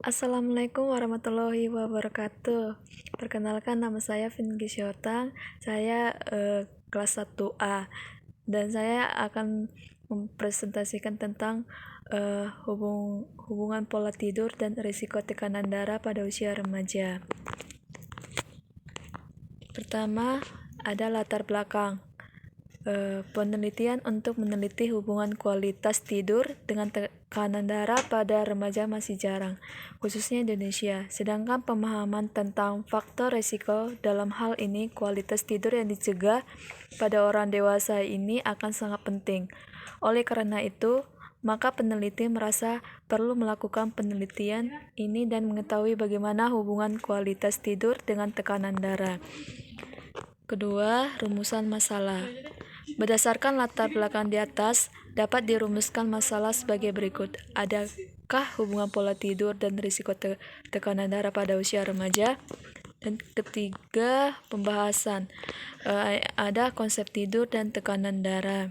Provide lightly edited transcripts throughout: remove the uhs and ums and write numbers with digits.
Assalamualaikum warahmatullahi wabarakatuh. Perkenalkan, nama saya Vinky Syotang. Saya kelas 1A dan saya akan mempresentasikan tentang hubungan pola tidur dan risiko tekanan darah pada usia remaja. Pertama, ada latar belakang. Penelitian untuk meneliti hubungan kualitas tidur dengan tekanan darah pada remaja masih jarang, khususnya Indonesia. Sedangkan pemahaman tentang faktor risiko dalam hal ini kualitas tidur yang dicegah pada orang dewasa ini akan sangat penting. Oleh karena itu, maka peneliti merasa perlu melakukan penelitian ini dan mengetahui bagaimana hubungan kualitas tidur dengan tekanan darah. Kedua, rumusan masalah. Berdasarkan latar belakang di atas, dapat dirumuskan masalah sebagai berikut. Adakah hubungan pola tidur dan risiko tekanan darah pada usia remaja? Dan ketiga, pembahasan. Ada konsep tidur dan tekanan darah.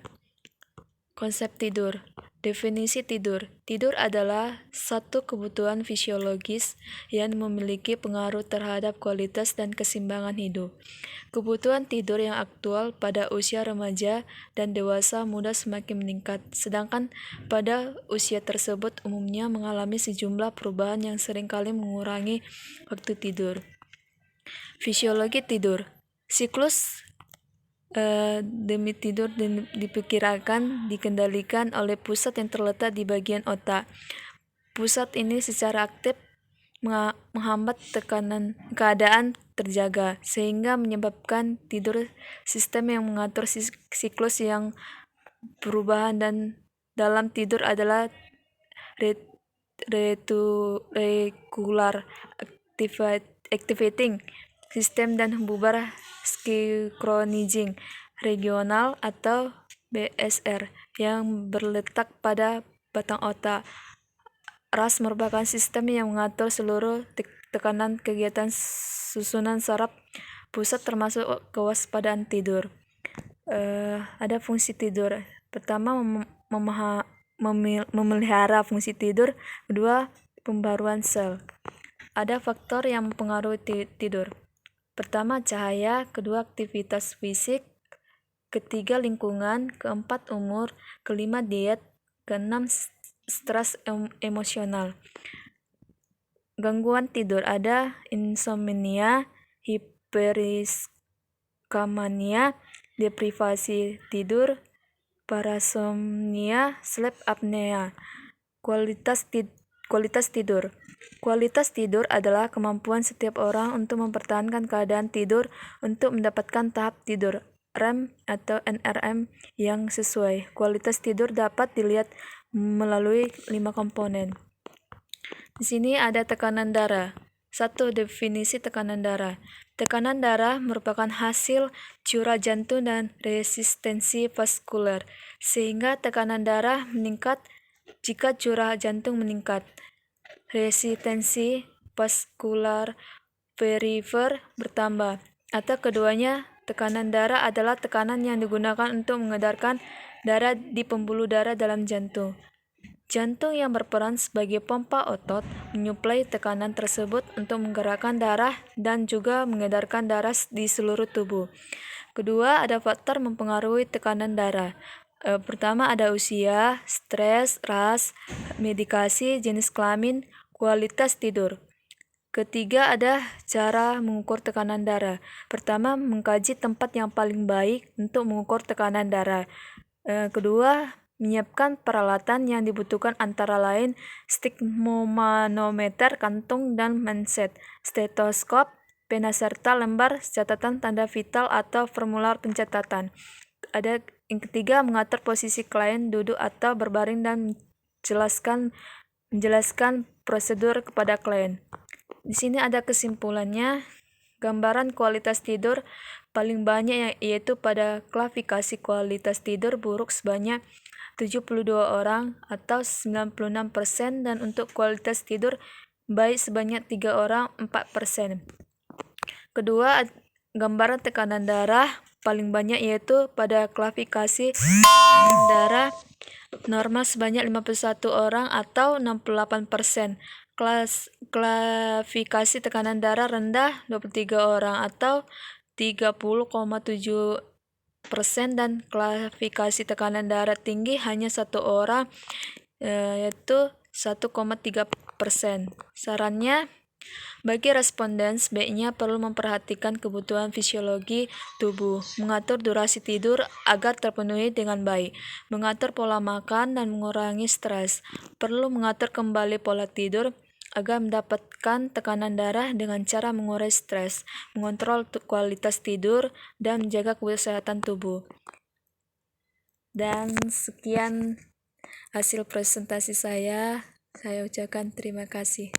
Konsep tidur. Definisi tidur. Tidur adalah satu kebutuhan fisiologis yang memiliki pengaruh terhadap kualitas dan keseimbangan hidup. Kebutuhan tidur yang aktual pada usia remaja dan dewasa muda semakin meningkat, sedangkan pada usia tersebut umumnya mengalami sejumlah perubahan yang seringkali mengurangi waktu tidur. Fisiologi tidur. Siklus demi tidur diperkirakan dikendalikan oleh pusat yang terletak di bagian otak. Pusat ini secara aktif menghambat keadaan terjaga, sehingga menyebabkan tidur sistem yang mengatur siklus yang perubahan dan dalam tidur adalah regular activating sistem dan bubar synchronizing regional atau BSR yang berletak pada batang otak. RAS merupakan sistem yang mengatur seluruh tekanan kegiatan susunan saraf pusat termasuk kewaspadaan tidur. Ada fungsi tidur. Pertama, memelihara fungsi tidur. Kedua, pembaruan sel. Ada faktor yang mempengaruhi tidur. Pertama, cahaya. Kedua, aktivitas fisik. Ketiga, lingkungan. Keempat, umur. Kelima, diet. Keenam, stres emosional. Gangguan tidur ada insomnia, hiperiskamania, deprivasi tidur, parasomnia, sleep apnea. Kualitas tidur. Kualitas tidur adalah kemampuan setiap orang untuk mempertahankan keadaan tidur untuk mendapatkan tahap tidur REM atau NRM yang sesuai. Kualitas tidur dapat dilihat melalui 5 komponen. Di sini ada tekanan darah. 1. Definisi tekanan darah. Tekanan darah merupakan hasil curah jantung dan resistensi vaskuler, sehingga tekanan darah meningkat jika curah jantung meningkat. Resistensi vaskular perifer bertambah, atau keduanya. Tekanan darah adalah tekanan yang digunakan untuk mengedarkan darah di pembuluh darah dalam jantung. Jantung yang berperan sebagai pompa otot menyuplai tekanan tersebut untuk menggerakkan darah dan juga mengedarkan darah di seluruh tubuh. Kedua, ada faktor mempengaruhi tekanan darah. Pertama, ada usia, stres, ras, medikasi, jenis kelamin, kualitas tidur. Ketiga, ada cara mengukur tekanan darah. Pertama, mengkaji tempat yang paling baik untuk mengukur tekanan darah. Kedua, menyiapkan peralatan yang dibutuhkan antara lain stigmomanometer kantung dan manset, stetoskop, pena serta lembar catatan tanda vital atau formular pencatatan. Ada yang ketiga, mengatur posisi klien duduk atau berbaring dan menjelaskan prosedur kepada klien. Di sini ada kesimpulannya. Gambaran kualitas tidur paling banyak yaitu pada klasifikasi kualitas tidur buruk sebanyak 72 orang atau 96%, dan untuk kualitas tidur baik sebanyak 3 orang 4%. Kedua, gambaran tekanan darah paling banyak yaitu pada klasifikasi darah normal sebanyak 51 orang atau 68%. Klasifikasi tekanan darah rendah 23 orang atau 30,7%, dan klasifikasi tekanan darah tinggi hanya 1 orang, yaitu 1,3%. Sarannya, bagi responden, sebaiknya perlu memperhatikan kebutuhan fisiologi tubuh, mengatur durasi tidur agar terpenuhi dengan baik, mengatur pola makan, dan mengurangi stres. Perlu mengatur kembali pola tidur agar mendapatkan tekanan darah dengan cara mengurai stres, mengontrol kualitas tidur, dan menjaga kesehatan tubuh. Dan sekian hasil presentasi saya ucapkan terima kasih.